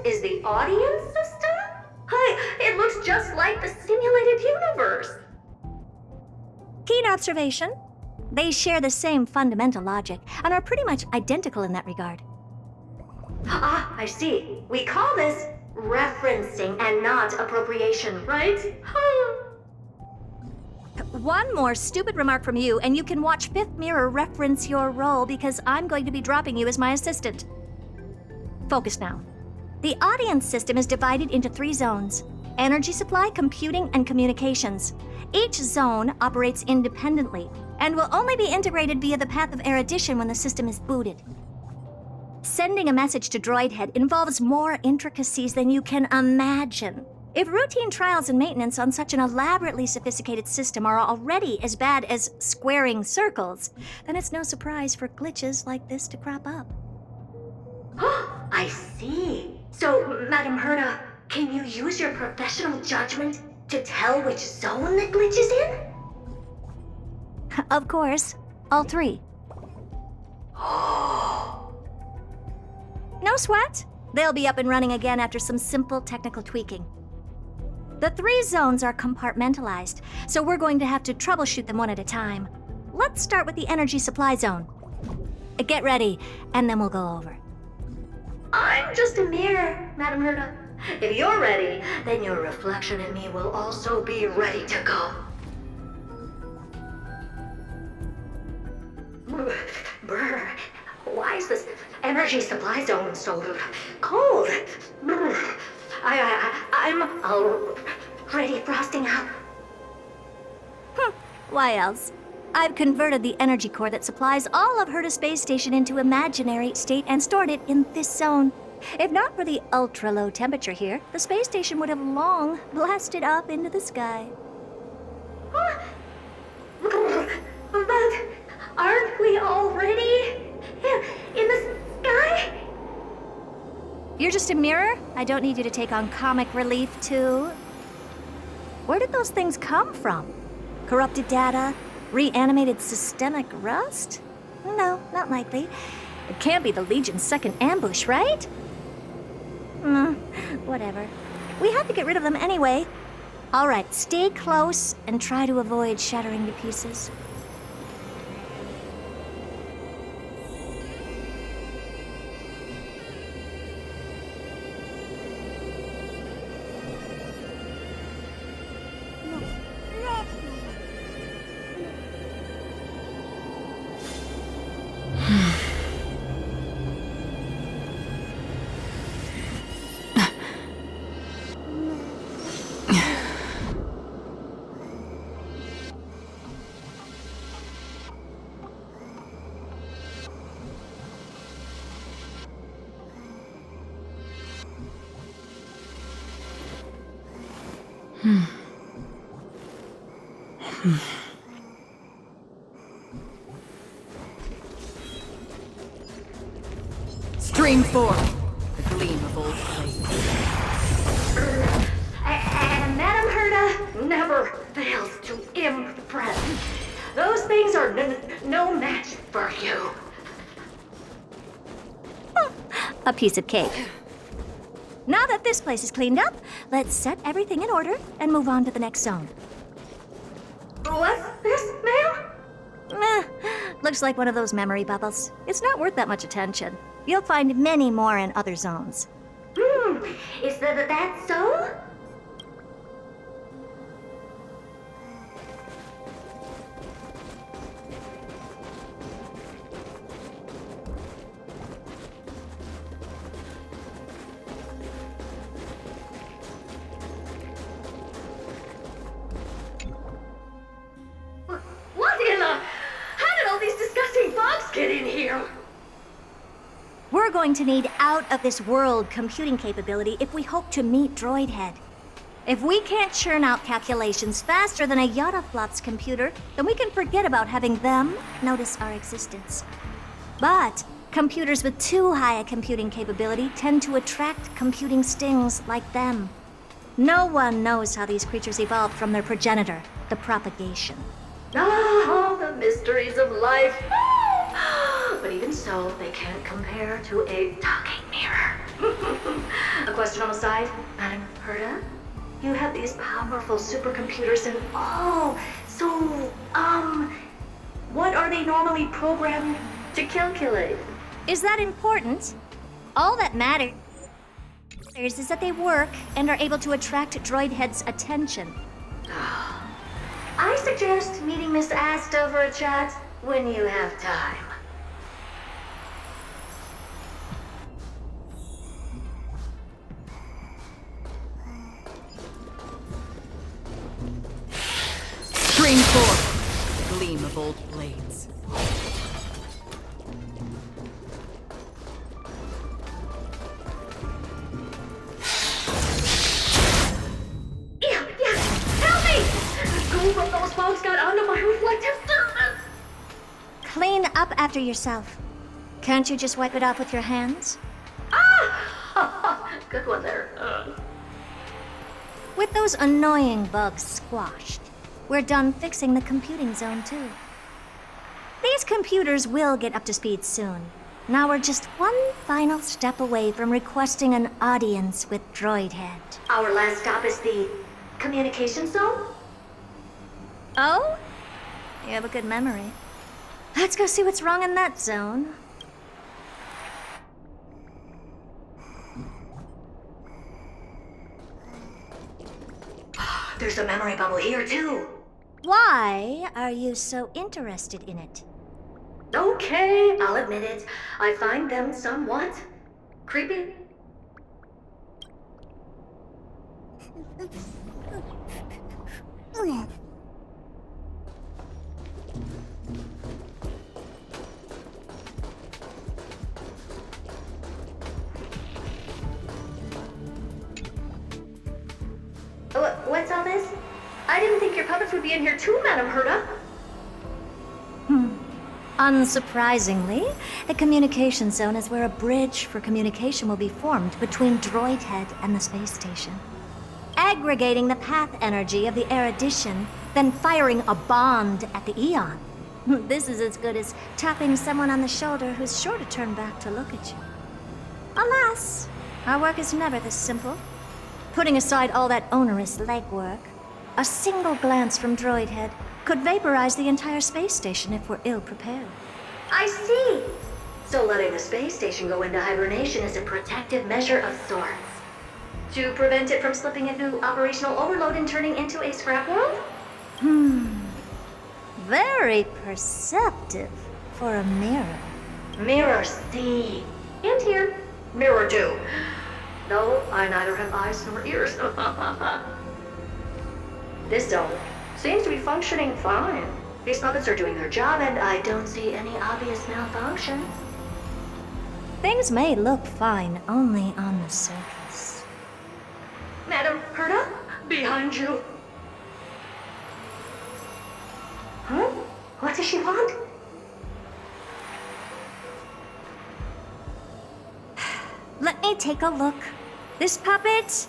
is the audience system? Hi, it looks just like the simulated universe. Keen observation. They share the same fundamental logic and are pretty much identical in that regard. Ah, I see. We call this referencing and not appropriation, right? One more stupid remark from you, and you can watch Fifth Mirror reference your role because I'm going to be dropping you as my assistant. Focus now. The audience system is divided into 3 zones: energy supply, computing, and communications. Each zone operates independently and will only be integrated via the path of erudition when the system is booted. Sending a message to Droid Head involves more intricacies than you can imagine. If routine trials and maintenance on such an elaborately sophisticated system are already as bad as squaring circles, then it's no surprise for glitches like this to crop up. I see. So, Madam Herda, can you use your professional judgment to tell which zone the glitch is in? Of course, all 3. No sweat. They'll be up and running again after some simple technical tweaking. The 3 zones are compartmentalized, so we're going to have to troubleshoot them one at a time. Let's start with the energy supply zone. Get ready, and then we'll go over. I'm just a mirror, Madam Herda. If you're ready, then your reflection in me will also be ready to go. Brr, why is this energy supply zone so cold? Brr, I'm already frosting up. Why else? I've converted the energy core that supplies all of Herta Space Station into imaginary state and stored it in this zone. If not for the ultra-low temperature here, the space station would have long blasted up into the sky. But aren't we already in the sky? You're just a mirror? I don't need you to take on comic relief, too. Where did those things come from? Corrupted data? Reanimated systemic rust? No, not likely. It can't be the Legion's second ambush, right? Whatever. We have to get rid of them anyway. All right, stay close and try to avoid shattering to pieces. Stream forth, the gleam of old flame. And Madam Herda never fails to impress. Those things are no match for you. A piece of cake. Now that this place is cleaned up, let's set everything in order and move on to the next zone. What's this, ma'am? Looks like one of those memory bubbles. It's not worth that much attention. You'll find many more in other zones. Is that so? What in the... How did all these disgusting bugs get in here? We're going to need out-of-this-world computing capability if we hope to meet Droid Head. If we can't churn out calculations faster than a Yottaflop's computer, then we can forget about having them notice our existence. But computers with too high a computing capability tend to attract computing stings like them. No one knows how these creatures evolved from their progenitor, the propagation. Ah, the mysteries of life. But even so, they can't compare to a talking mirror. A question on the side, Madam Herta? You have these powerful supercomputers and what are they normally programmed to calculate? Is that important? All that matters is that they work and are able to attract droid heads' attention. I suggest meeting Miss Asta for a chat when you have time. Stream forth, gleam of old blades. Yeah, help me! Go from those bugs got onto my reflective surface! Clean up after yourself. Can't you just wipe it off with your hands? Ah! Good one there. With those annoying bugs squashed, we're done fixing the computing zone too. These computers will get up to speed soon. Now we're just one final step away from requesting an audience with Droidhead. Our last stop is the communication zone? Oh? You have a good memory. Let's go see what's wrong in that zone. There's a memory bubble here too. Why are you so interested in it? Okay, I'll admit it. I find them somewhat creepy. What's all this? I didn't think your puppets would be in here too, Madam Herta. Unsurprisingly, the communication zone is where a bridge for communication will be formed between Droidhead and the space station. Aggregating the path energy of the erudition, then firing a bond at the Eon. This is as good as tapping someone on the shoulder who's sure to turn back to look at you. Alas, our work is never this simple. Putting aside all that onerous legwork, a single glance from Droidhead could vaporize the entire space station if we're ill-prepared. I see. So letting the space station go into hibernation is a protective measure of sorts. To prevent it from slipping into operational overload and turning into a scrap world? Very perceptive for a mirror. Mirror C. And here. Mirror 2. No, I neither have eyes nor ears. This zone seems to be functioning fine. These puppets are doing their job, and I don't see any obvious malfunction. Things may look fine only on the surface. Madam Herta, behind you. Huh? What does she want? Let me take a look. This puppet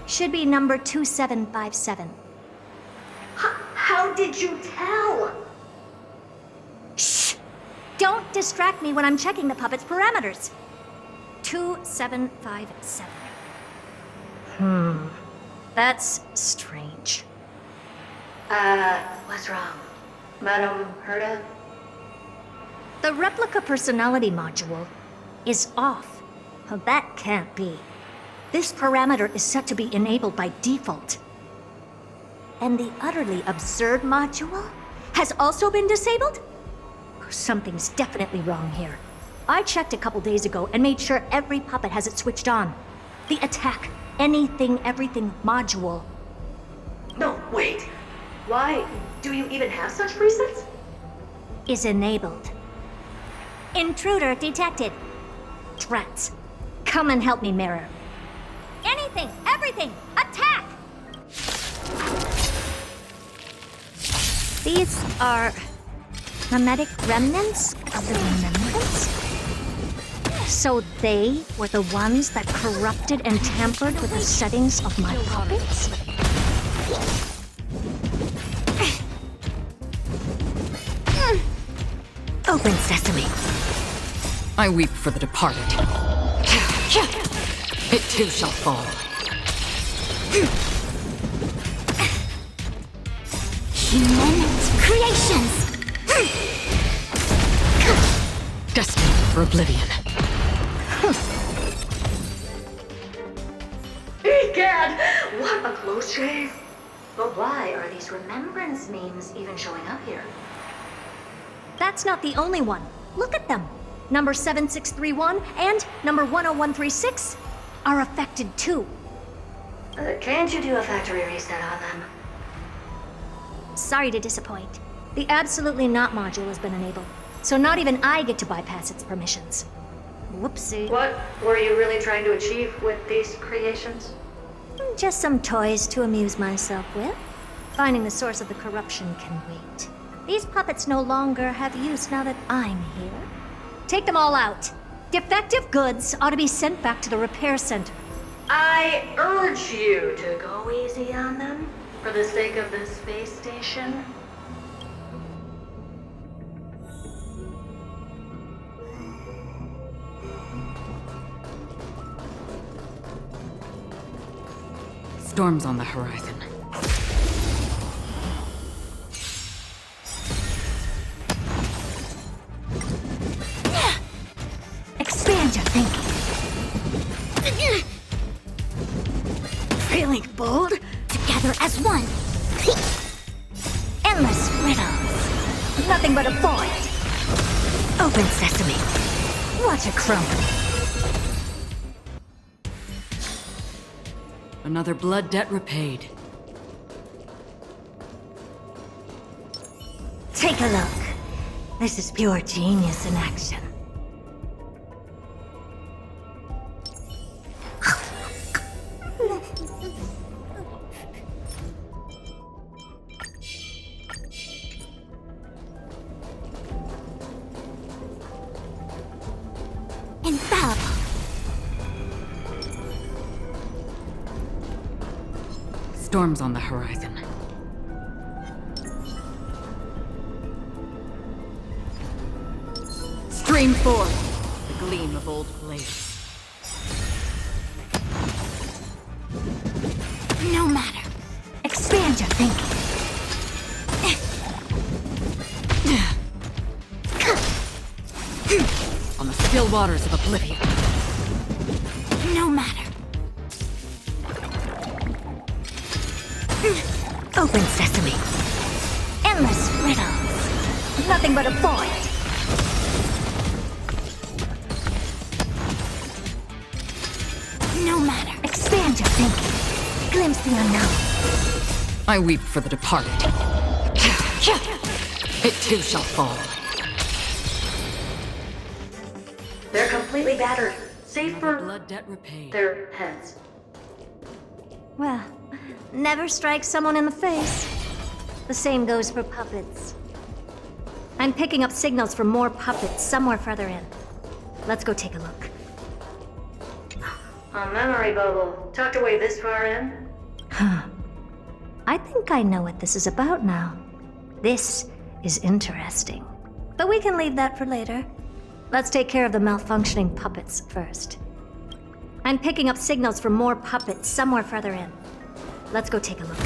should be number 2757. How did you tell? Shh! Don't distract me when I'm checking the puppet's parameters. 2757. That's strange. What's wrong? Madam Herta? The replica personality module is off. That can't be. This parameter is set to be enabled by default. And the utterly absurd module has also been disabled? Something's definitely wrong here. I checked a couple days ago and made sure every puppet has it switched on. The attack, anything, everything module. No, wait. Why do you even have such presets? Is enabled. Intruder detected. Drats. Come and help me, Mirror. Anything, everything, attack! These are mimetic remnants of the remembrance? So they were the ones that corrupted and tampered with the settings of my puppets? Open sesame. I weep for the departed. It too shall fall. Human creations! Destined for oblivion. Egad! What a close shave! But why are these remembrance memes even showing up here? That's not the only one. Look at them. Number 7631 and number 10136 are affected too. Can't you do a factory reset on them? Sorry to disappoint. The Absolutely Not module has been enabled, so not even I get to bypass its permissions. Whoopsie. What were you really trying to achieve with these creations? Just some toys to amuse myself with. Finding the source of the corruption can wait. These puppets no longer have use now that I'm here. Take them all out. Defective goods ought to be sent back to the repair center. I urge you to go easy on them for the sake of the space station. Storms on the horizon. Expand your thinking. Feeling bold? Together as one! Endless riddles. Nothing but a void. Open sesame. Watch it crumble. Another blood debt repaid. Take a look. This is pure genius in action. Infallible! Storms on the horizon. Stream forth, the gleam of old blades. No matter. Expand your thinking. On the still waters of oblivion. No matter. Open sesame. Endless riddles. Nothing but a void. No matter. Expand your thinking. Glimpse the unknown. I weep for the departed. It too shall fall. They're completely battered, save for Blood debt repaid. their heads. Well, never strike someone in the face. The same goes for puppets. I'm picking up signals from more puppets somewhere further in. Let's go take a look. A memory bubble, tucked away this far in? I think I know what this is about now. This is interesting. But we can leave that for later. Let's take care of the malfunctioning puppets first. I'm picking up signals from more puppets somewhere further in. Let's go take a look.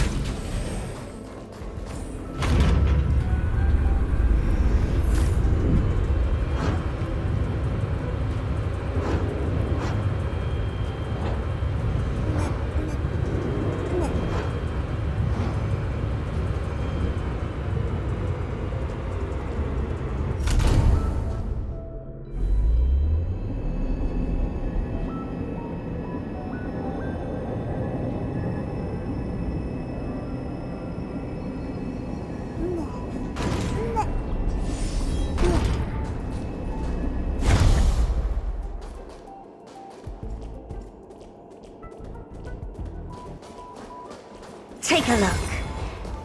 Take a look.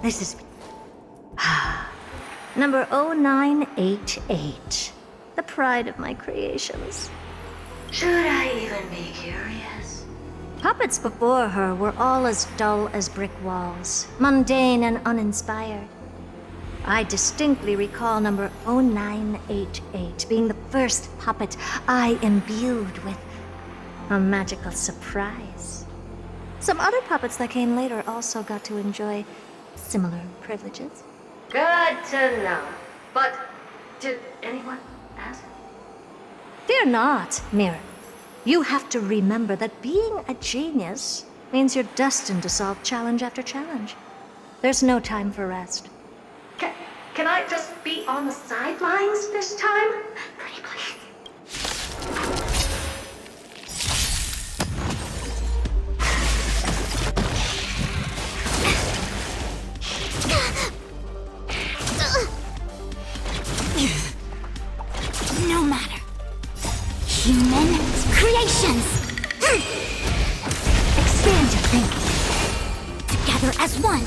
This is... Number 0988. The pride of my creations. Should I even be curious? Puppets before her were all as dull as brick walls, mundane and uninspired. I distinctly recall number 0988 being the first puppet I imbued with A magical surprise. Some other puppets that came later also got to enjoy similar privileges. Good to know. But did anyone ask? Fear not, Mirror. You have to remember that being a genius means you're destined to solve challenge after challenge. There's no time for rest. Can I just be on the sidelines this time? Pretty please. No matter. Human creations! Expand your thinking. Together as one.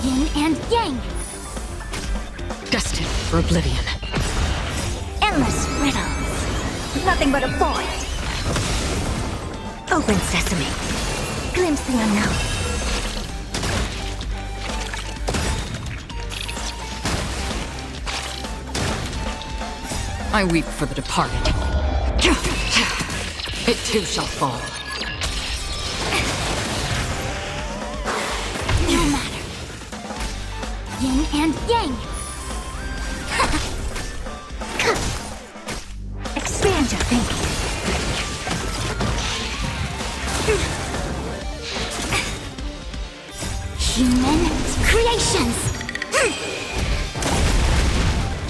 Yin and yang. Destined for oblivion. Endless riddles. Nothing but a void. Open sesame. Glimpse the unknown. I weep for the departed. It too shall fall. No matter. Yin and yang. Expand your thinking. Human creations!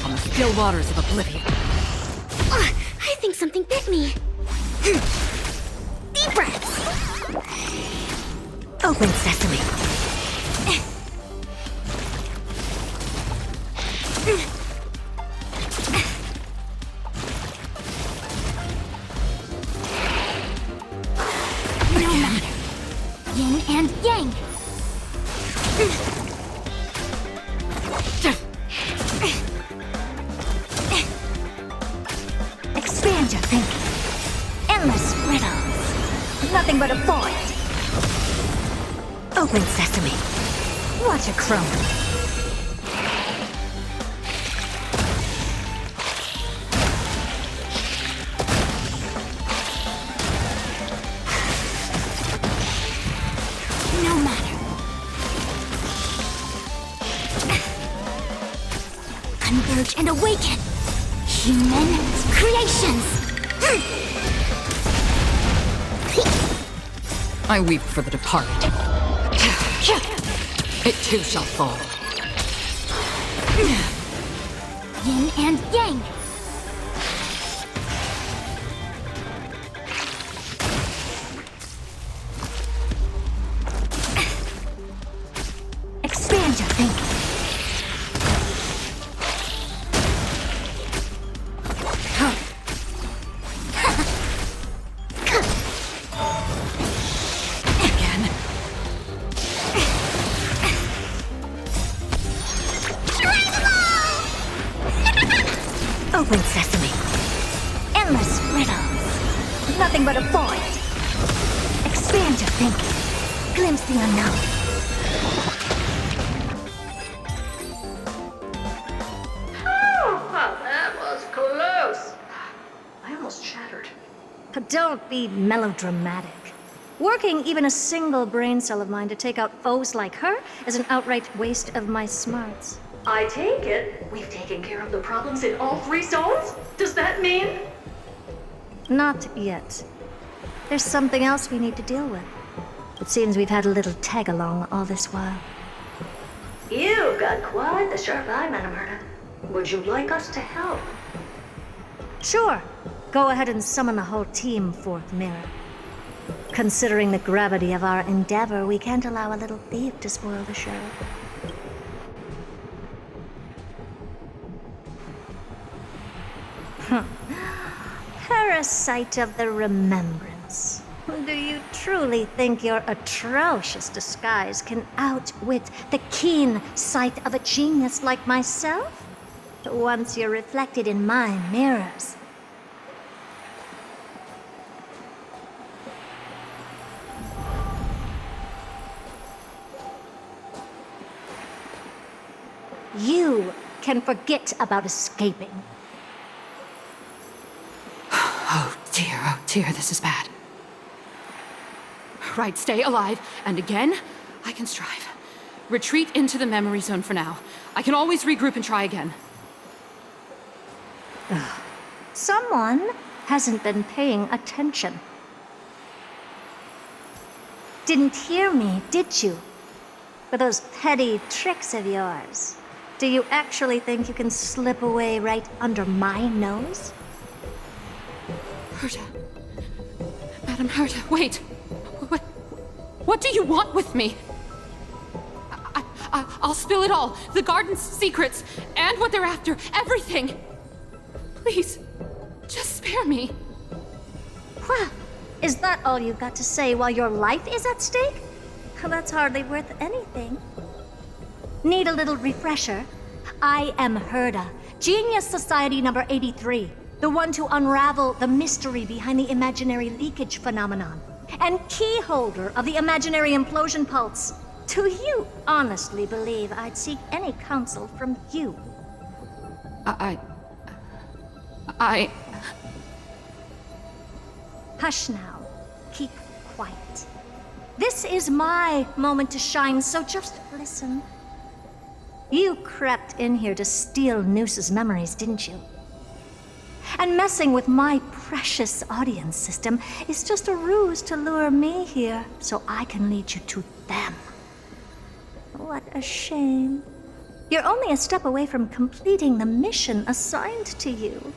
On the still waters of oblivion. I think something bit me. Deep breaths! Open sesame. No matter. Yin and yang. Expand your thinking. Endless riddles. Nothing but a void. Open sesame. Watch it crumble. No matter. Converge and awaken. Human creations. I weep for the departed. It too shall fall. Yin and yang. Expand your thinking. Again. Open sesame. Endless riddles. Nothing but a void. Expand your thinking. Glimpse the unknown. Oh, that was close. I almost shattered. Don't be melodramatic. Working even a single brain cell of mine to take out foes like her is an outright waste of my smarts. I take it we've taken care of the problems in all 3 zones? Does that mean? Not yet. There's something else we need to deal with. It seems we've had a little tag-along all this while. You've got quite the sharp eye, Madam Herta. Would you like us to help? Sure. Go ahead and summon the whole team forth, Mirror. Considering the gravity of our endeavor, we can't allow a little thief to spoil the show. Parasite of the Remembrance. Do you truly think your atrocious disguise can outwit the keen sight of a genius like myself? Once you're reflected in my mirrors. You can forget about escaping. Oh dear, this is bad. Right, stay alive, and again, I can strive. Retreat into the memory zone for now. I can always regroup and try again. Someone hasn't been paying attention. Didn't hear me, did you? With those petty tricks of yours. Do you actually think you can slip away right under my nose? Herta. Madam Herta, wait. What do you want with me? I'll spill it all. The garden's secrets, and what they're after. Everything. Please, just spare me. Well, is that all you've got to say while your life is at stake? That's hardly worth anything. Need a little refresher? I am Herta, Genius Society number 83, the one to unravel the mystery behind the imaginary leakage phenomenon, and key holder of the imaginary implosion pulse. Do you honestly believe I'd seek any counsel from you? Hush now. Keep quiet. This is my moment to shine, so just listen. You crept in here to steal Noose's memories, didn't you? And messing with my precious audience system is just a ruse to lure me here so I can lead you to them. What a shame. You're only a step away from completing the mission assigned to you.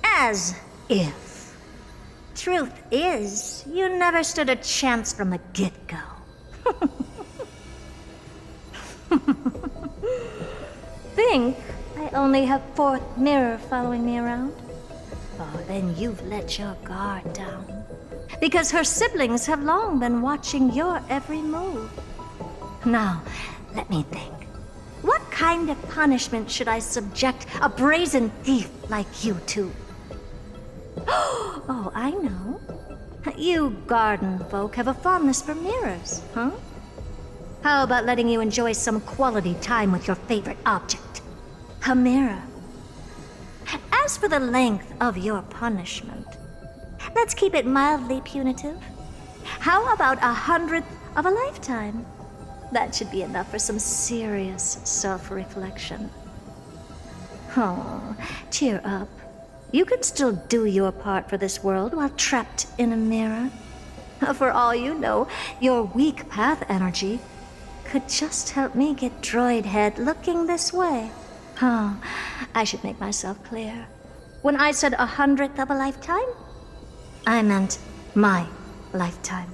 As if. Truth is, you never stood a chance from the get-go. Think I only have fourth mirror following me around? Oh, then you've let your guard down. Because her siblings have long been watching your every move. Now, let me think. What kind of punishment should I subject a brazen thief like you to? Oh, I know. You garden folk have a fondness for mirrors, huh? How about letting you enjoy some quality time with your favorite object? A mirror. As for the length of your punishment, let's keep it mildly punitive. How about 100th of a lifetime? That should be enough for some serious self-reflection. Oh, cheer up. You can still do your part for this world while trapped in a mirror. For all you know, your weak path energy could just help me get droid head looking this way. Oh, I should make myself clear. When I said 100th of a lifetime, I meant my lifetime.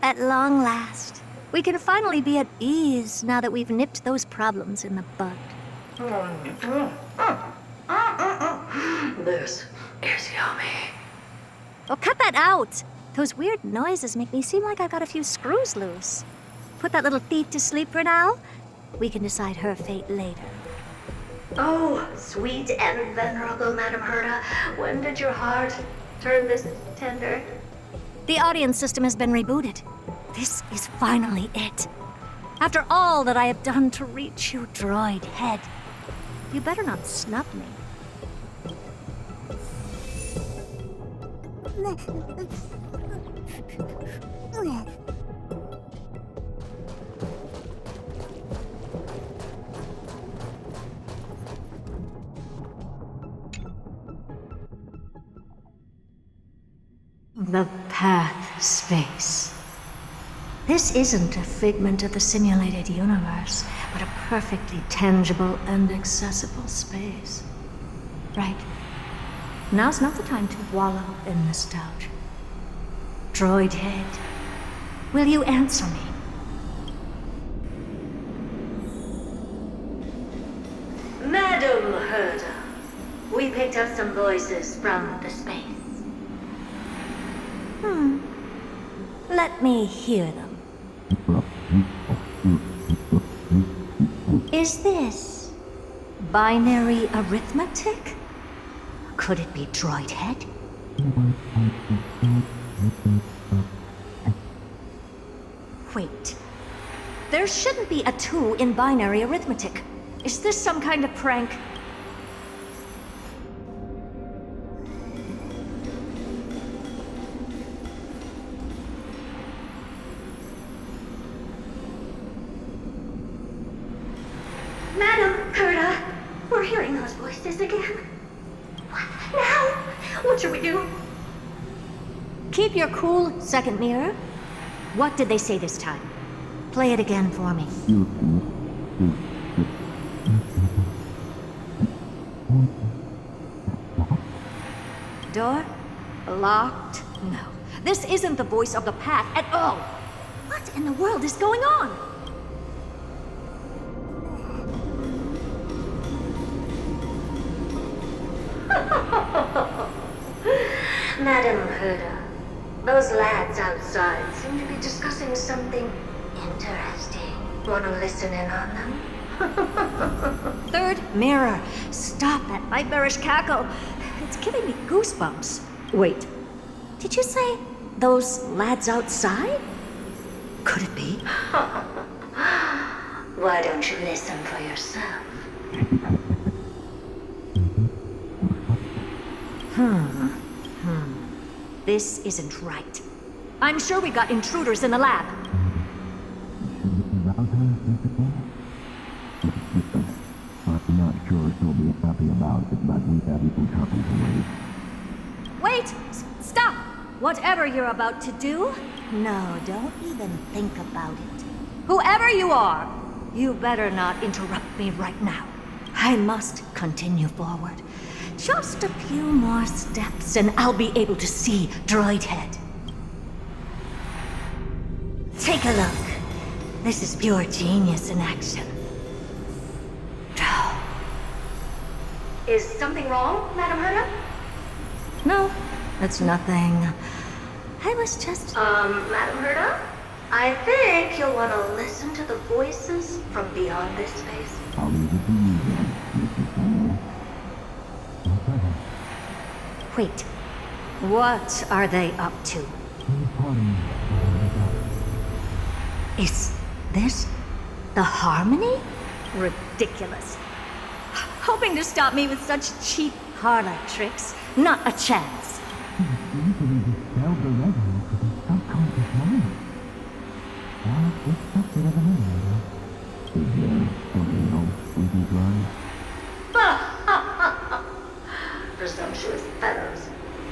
At long last, we can finally be at ease now that we've nipped those problems in the bud. This is yummy. Oh, cut that out! Those weird noises make me seem like I've got a few screws loose. Put that little thief to sleep for now. We can decide her fate later. Oh, sweet and venerable Madam Herta, when did your heart turn this tender? The audience system has been rebooted. This is finally it. After all that I have done to reach you, droid head, you better not snub me. The path space. This isn't a figment of the simulated universe, but a perfectly tangible and accessible space. Right. Now's not the time to wallow in nostalgia. Droid head, will you answer me? Madam Herta, we picked up some voices from the space. Let me hear them. Is this binary arithmetic? Could it be droid head? There shouldn't be a 2 in binary arithmetic. Is this some kind of prank? Madam Gerda, we're hearing those voices again. What now? What should we do? Keep your cool, second mirror. What did they say this time? Play it again for me. Door? Locked? No. This isn't the voice of the path at all. What in the world is going on? Madam Gerda, those lads outside seem to be discussing something interesting. Want to listen in on them? Third mirror. Stop that nightmarish cackle. It's giving me goosebumps. Wait. Did you say those lads outside? Could it be? Why don't you listen for yourself? This isn't right. I'm sure we got intruders in the lab. I'm not sure she'll be happy about it, but we have even copies away. Wait! Stop! Whatever you're about to do, no, don't even think about it. Whoever you are, you better not interrupt me right now. I must continue forward. Just a few more steps and I'll be able to see Droid Head. Take a look. This is pure genius in action. Is something wrong, Madam Gerda? No, it's nothing. I was just... Madam Gerda? I think you'll want to listen to the voices from beyond this space. I'll leave it to you then, Mr. Samuel. Wait. What are they up to? Is this the Harmony? Ridiculous. Hoping to stop me with such cheap parlor tricks. Not a chance. Easily dispelled the resonance of his subconscious mind. Well, it's something of an emulator. Is there something else we can try? Presumptuous fellows.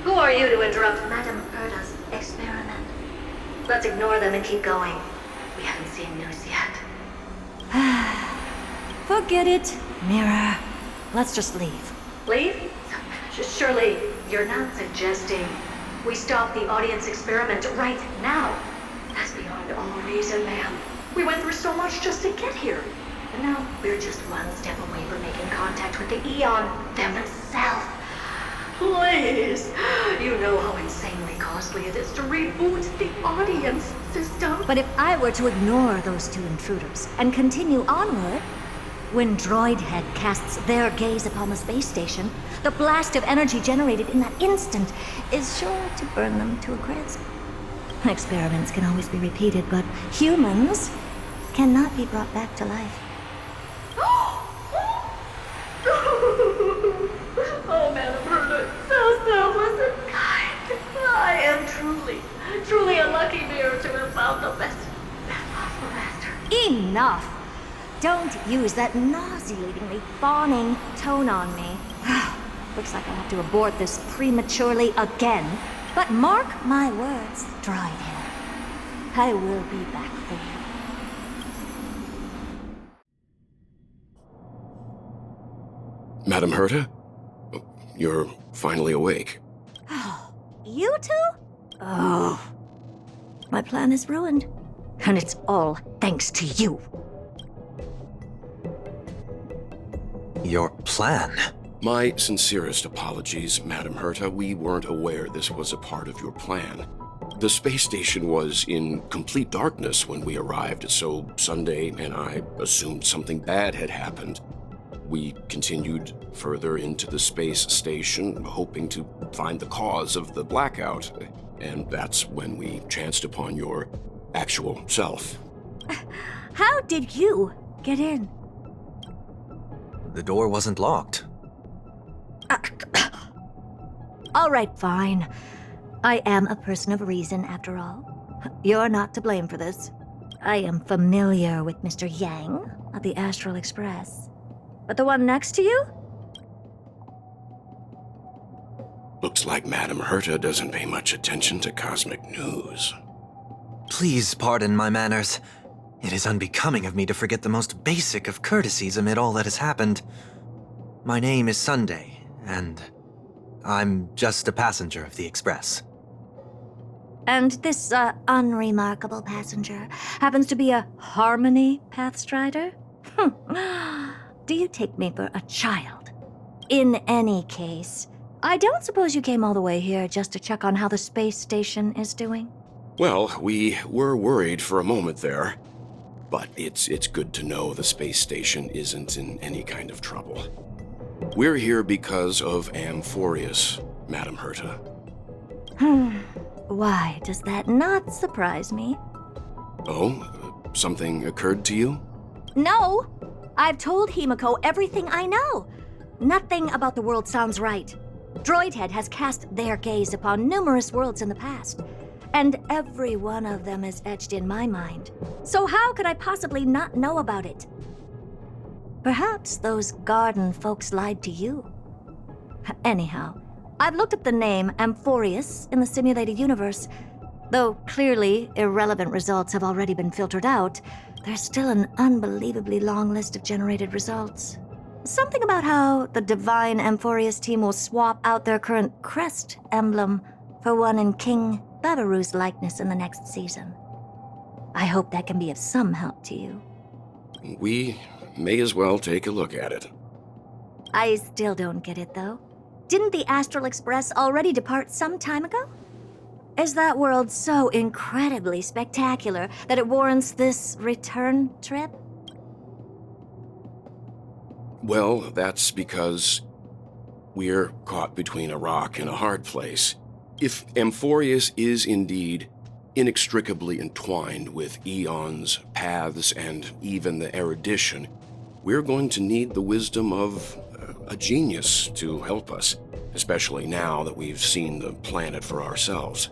Who are you to interrupt Madam Gerda's experiment? Let's ignore them and keep going. We haven't seen news yet. Forget it, Mirror. Let's just leave. Leave? Surely, you're not suggesting we stop the audience experiment right now. That's beyond all reason, ma'am. We went through so much just to get here. And now we're just one step away from making contact with the Eon themselves. Please! You know how insanely costly it is to reboot the audience system. But if I were to ignore those two intruders and continue onward, when Droid Head casts their gaze upon the space station, the blast of energy generated in that instant is sure to burn them to a crisp. Experiments can always be repeated, but humans cannot be brought back to life. Oh, Madam Gerda, so selfless and kind. I am truly a lucky mirror to have found the best possible master. Enough! Don't use that nauseatingly fawning tone on me. Looks like I'll have to abort this prematurely again. But mark my words, Droid Head. I will be back for you. Madam Herta? You're finally awake. You two? Oh. My plan is ruined. And it's all thanks to you. Your plan? My sincerest apologies, Madam Herta. We weren't aware this was a part of your plan. The space station was in complete darkness when we arrived, so Sunday and I assumed something bad had happened. We continued further into the space station, hoping to find the cause of the blackout, and that's when we chanced upon your actual self. How did you get in? The door wasn't locked. All right, fine. I am a person of reason, after all. You're not to blame for this. I am familiar with Mr. Yang of the Astral Express. But the one next to you? Looks like Madame Herta doesn't pay much attention to cosmic news. Please pardon my manners. It is unbecoming of me to forget the most basic of courtesies amid all that has happened. My name is Sunday, and I'm just a passenger of the Express. And this, unremarkable passenger happens to be a Harmony Pathstrider? Do you take me for a child? In any case, I don't suppose you came all the way here just to check on how the space station is doing? Well, we were worried for a moment there, but it's good to know the space station isn't in any kind of trouble. We're here because of Amphorius, Madame Herta. Why does that not surprise me? Oh, something occurred to you? No! I've told Himiko everything I know. Nothing about the world sounds right. Droidhead has cast their gaze upon numerous worlds in the past, and every one of them is etched in my mind. So how could I possibly not know about it? Perhaps those garden folks lied to you. Anyhow, I've looked up the name Amphorius in the simulated universe. Though clearly irrelevant results have already been filtered out, there's still an unbelievably long list of generated results. Something about how the Divine Amphorius team will swap out their current crest emblem for one in King Babaru's likeness in the next season. I hope that can be of some help to you. We may as well take a look at it. I still don't get it, though. Didn't the Astral Express already depart some time ago? Is that world so incredibly spectacular that it warrants this return trip? Well, that's because we're caught between a rock and a hard place. If Amphorius is indeed inextricably entwined with eons, paths, and even the erudition, we're going to need the wisdom of a genius to help us, especially now that we've seen the planet for ourselves.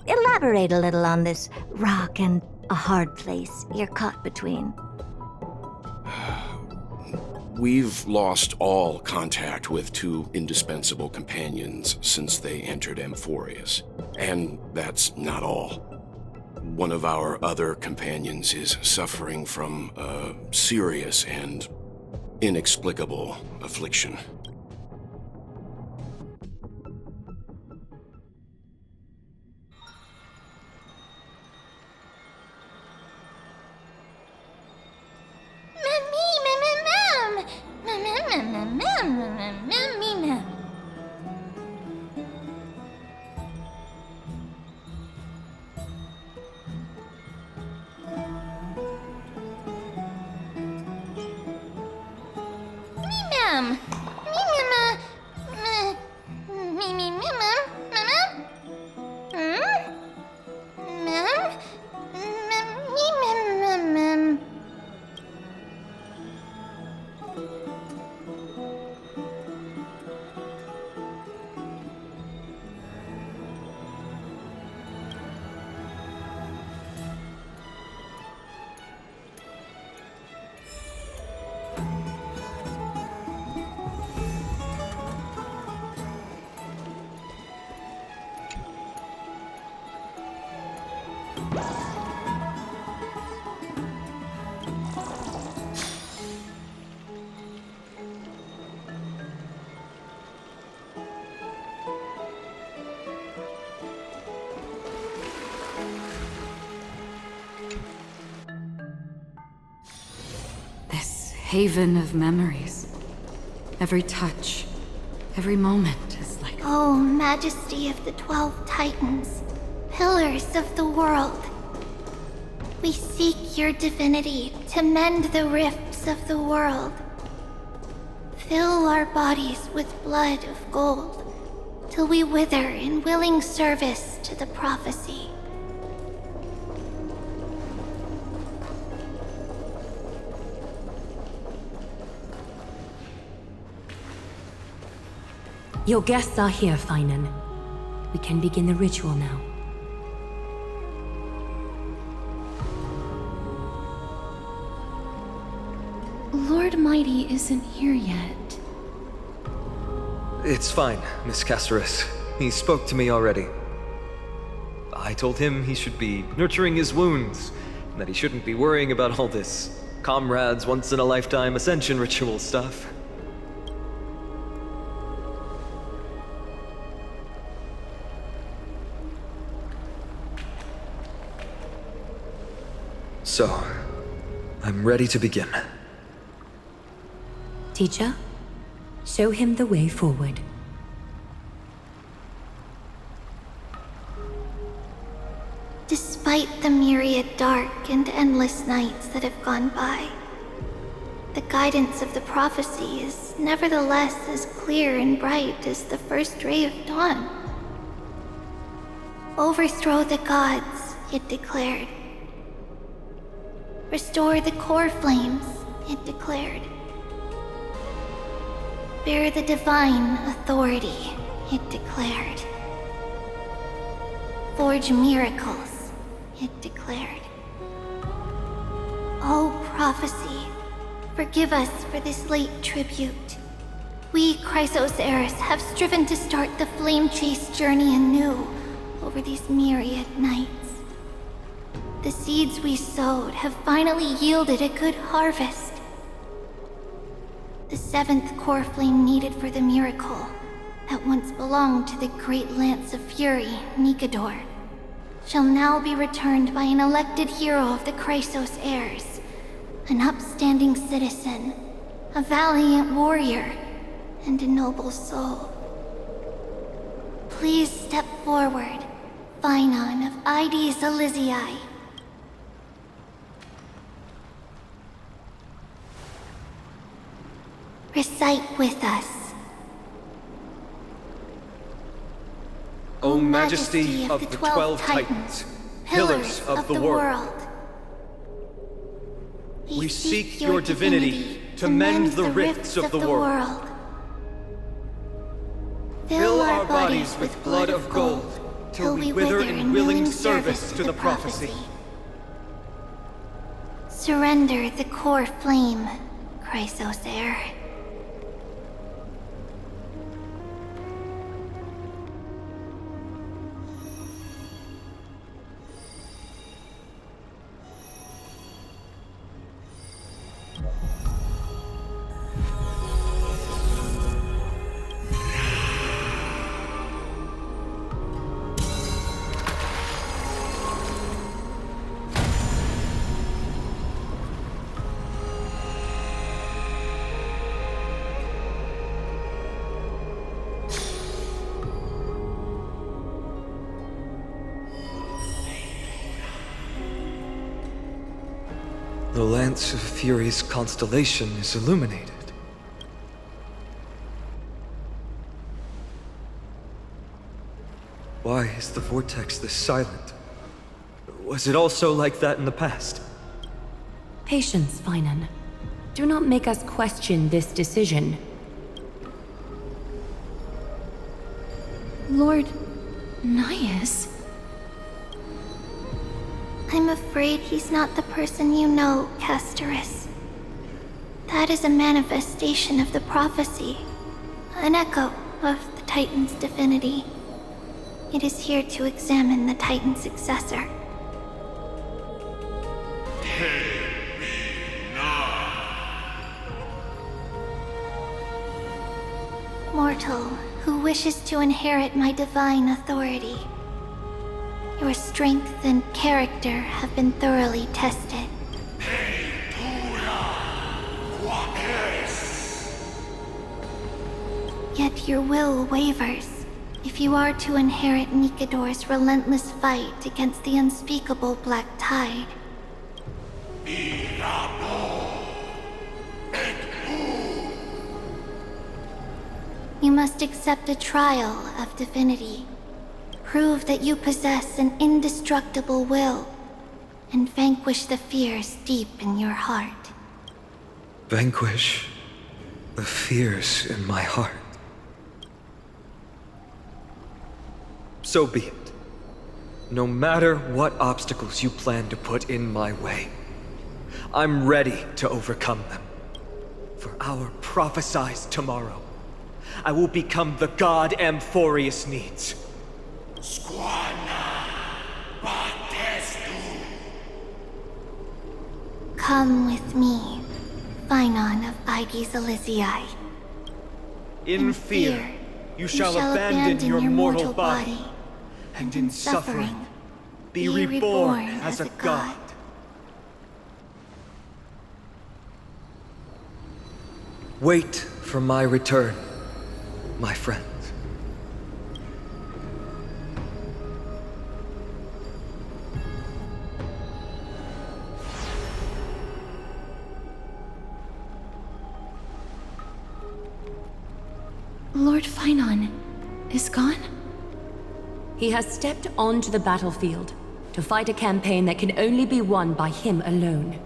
Elaborate a little on this rock and a hard place you're caught between. We've lost all contact with two indispensable companions since they entered Amphorius. And that's not all. One of our other companions is suffering from a serious and inexplicable affliction. Haven of memories. Every touch, every moment is like... Oh, Majesty of the 12 Titans, pillars of the world. We seek your divinity to mend the rifts of the world. Fill our bodies with blood of gold, till we wither in willing service to the prophecy. Your guests are here, Finan. We can begin the ritual now. Lord Mighty isn't here yet. It's fine, Miss Casterus. He spoke to me already. I told him he should be nurturing his wounds, and that he shouldn't be worrying about all this comrades once-in-a-lifetime ascension ritual stuff. So, I'm ready to begin. Teacher, show him the way forward. Despite the myriad dark and endless nights that have gone by, the guidance of the prophecy is nevertheless as clear and bright as the first ray of dawn. Overthrow the gods, it declared. Restore the core flames, it declared. Bear the divine authority, it declared. Forge miracles, it declared. O prophecy, forgive us for this late tribute. We, Chrysos Eris, have striven to start the flame chase journey anew over these myriad nights. The seeds we sowed have finally yielded a good harvest. The seventh core flame needed for the miracle that once belonged to the great Lance of Fury, Nikador, shall now be returned by an elected hero of the Chrysos heirs, an upstanding citizen, a valiant warrior, and a noble soul. Please step forward, Finan of Ides Elysiae. Recite with us. O Majesty of the 12 Titans, pillars of the world, we seek your divinity to mend the rifts of the world. Fill our bodies with blood of gold, till we wither in willing service to the prophecy. Surrender the core flame, Chrysos heir. The Lance of Fury's constellation is illuminated. Why is the vortex this silent? Was it also like that in the past? Patience, Finan. Do not make us question this decision. Lord Naius? I'm afraid he's not the person you know, Casterus. That is a manifestation of the prophecy, an echo of the Titan's divinity. It is here to examine the Titan's successor. Mortal who wishes to inherit my divine authority. Your strength and character have been thoroughly tested. Yet your will wavers if you are to inherit Nikador's relentless fight against the unspeakable Black Tide. You must accept a trial of divinity. Prove that you possess an indestructible will, and vanquish the fears deep in your heart. Vanquish the fears in my heart. so be it. No matter what obstacles you plan to put in my way, I'm ready to overcome them. For our prophesized tomorrow, I will become the god Amphorius needs. Come with me, Phynon of Aegis Elysiae. In fear, you shall abandon your mortal body, and in suffering, be reborn as a god. Wait for my return, my friends. Lord Phynon is gone? He has stepped onto the battlefield to fight a campaign that can only be won by him alone.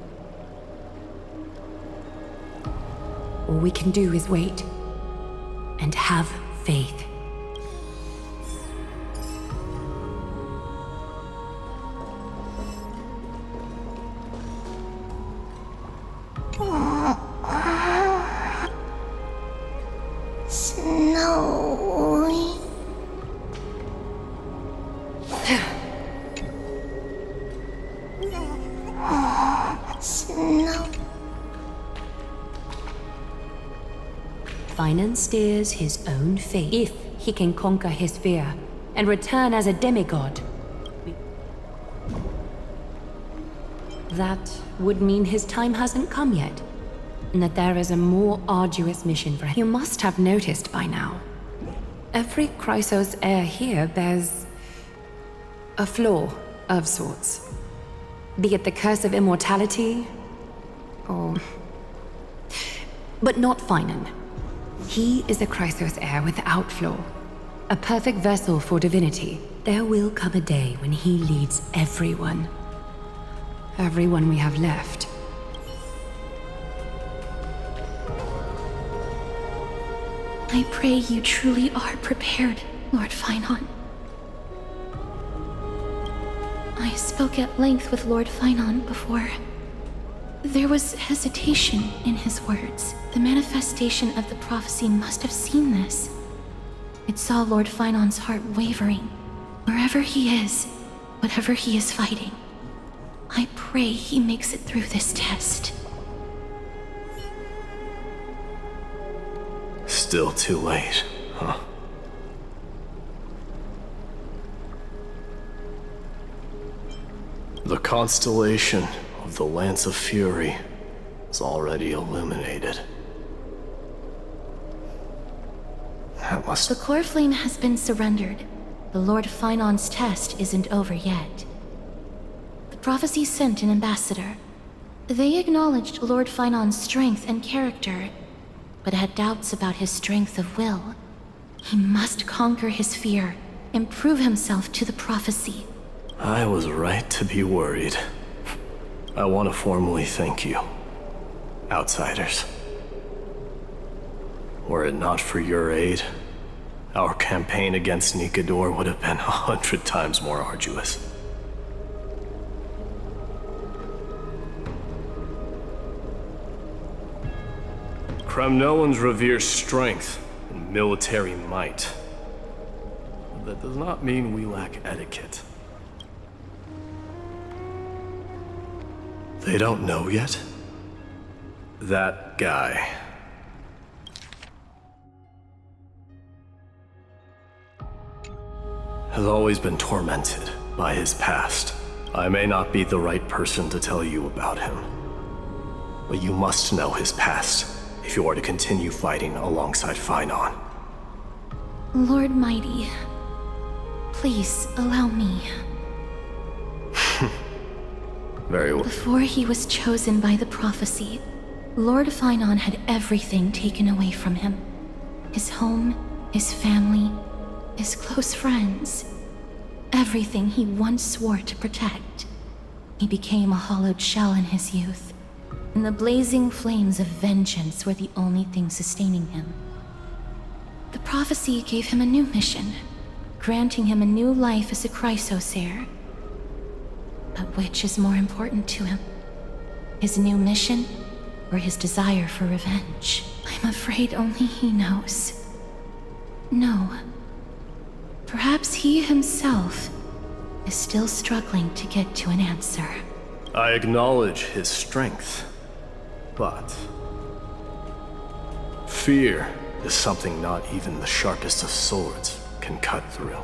All we can do is wait and have faith. Snowy. Snow. Phynon steers his own fate if he can conquer his fear and return as a demigod. That would mean his time hasn't come yet, and that there is a more arduous mission for him. You must have noticed by now. Every Chrysos heir here bears a flaw of sorts. Be it the curse of immortality, or... But not Phynon. He is a Chrysos heir without flaw. A perfect vessel for divinity. There will come a day when he leads everyone. Everyone we have left. I pray you truly are prepared, Lord Phynon. I spoke at length with Lord Phynon before. There was hesitation in his words. The manifestation of the prophecy must have seen this. It saw Lord Phynon's heart wavering. Wherever he is, whatever he is fighting, I pray he makes it through this test. Still too late, huh? The constellation of the Lance of Fury is already illuminated. That must... The core flame has been surrendered. The Lord Phynon's test isn't over yet. The prophecy sent an ambassador. They acknowledged Lord Phynon's strength and character, but had doubts about his strength of will. He must conquer his fear and prove himself to the prophecy. I was right to be worried. I want to formally thank you, outsiders. Were it not for your aid, our campaign against Nikador would have been 100 times more arduous. Kremnoans revere strength and military might. That does not mean we lack etiquette. They don't know yet? That guy. Has always been tormented by his past. I may not be the right person to tell you about him, but you must know his past if you are to continue fighting alongside Phynon. Lord Mighty, please allow me. Very well. Before he was chosen by the prophecy, Lord Phynon had everything taken away from him. His home, his family, his close friends. Everything he once swore to protect. He became a hollowed shell in his youth, and the blazing flames of vengeance were the only thing sustaining him. The prophecy gave him a new mission. granting him a new life as a Chrysos heir. But which is more important to him? His new mission, or his desire for revenge? I'm afraid only he knows. No. Perhaps he himself is still struggling to get to an answer. I acknowledge his strength, but fear is something not even the sharpest of swords can cut through.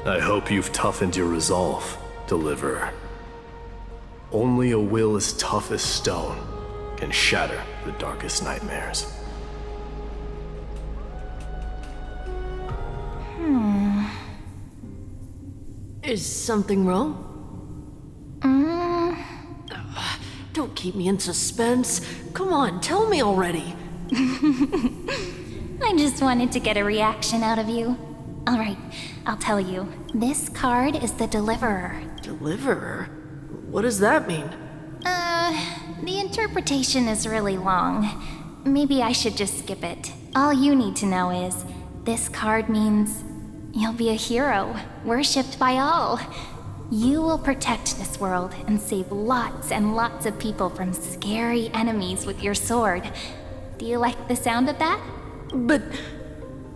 I hope you've toughened your resolve, Deliverer. Only a will as tough as stone can shatter the darkest nightmares. Is something wrong? Don't keep me in suspense. Come on, tell me already. I just wanted to get a reaction out of you. Alright, I'll tell you. This card is the Deliverer. Deliverer? What does that mean? The interpretation is really long. Maybe I should just skip it. All you need to know is, this card means you'll be a hero, worshipped by all. You will protect this world and save lots and lots of people from scary enemies with your sword. Do you like the sound of that? But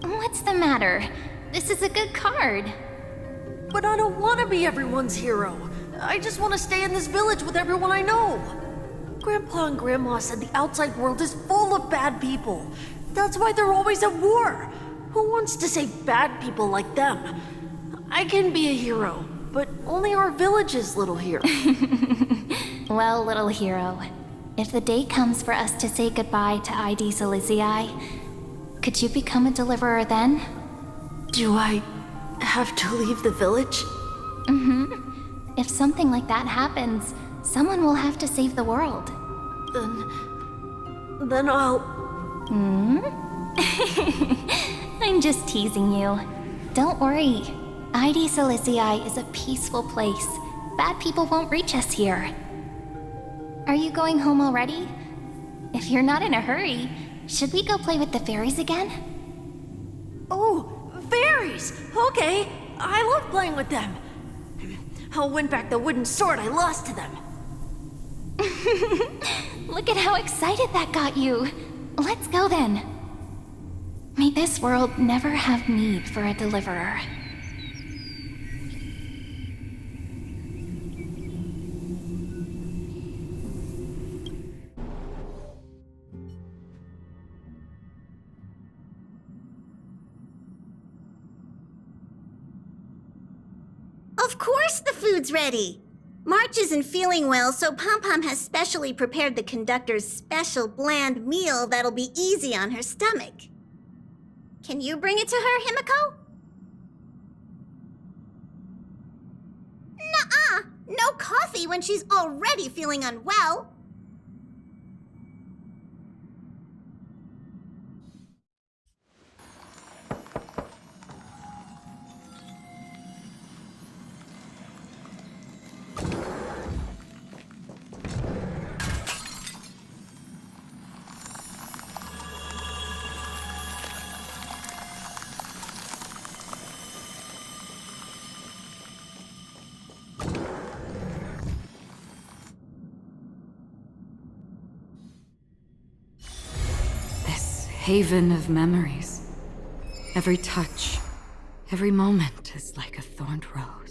What's the matter? This is a good card. I don't want to be everyone's hero. I just want to stay in this village with everyone I know. Grandpa and Grandma said the outside world is full of bad people. That's why they're always at war. Who wants to save bad people like them? I can be a hero, but only our village's little hero. Well, little hero, if the day comes for us to say goodbye to ID Silizii, could you become a deliverer then? Do I have to leave the village? If something like that happens, someone will have to save the world. Then I'll... I'm just teasing you. Don't worry. ID Silizii is a peaceful place. Bad people won't reach us here. Are you going home already? If you're not in a hurry, should we go play with the fairies again? Oh, fairies! Okay, I love playing with them. I'll win back the wooden sword I lost to them. Look at how excited that got you. Let's go then. May this world never have need for a deliverer. Of course the food's ready! March isn't feeling well, so Pom-Pom has specially prepared the conductor's special bland meal that'll be easy on her stomach. Can you bring it to her, Himiko? Nuh-uh! No coffee when she's already feeling unwell! Haven of memories. Every touch, every moment is like a thorned rose.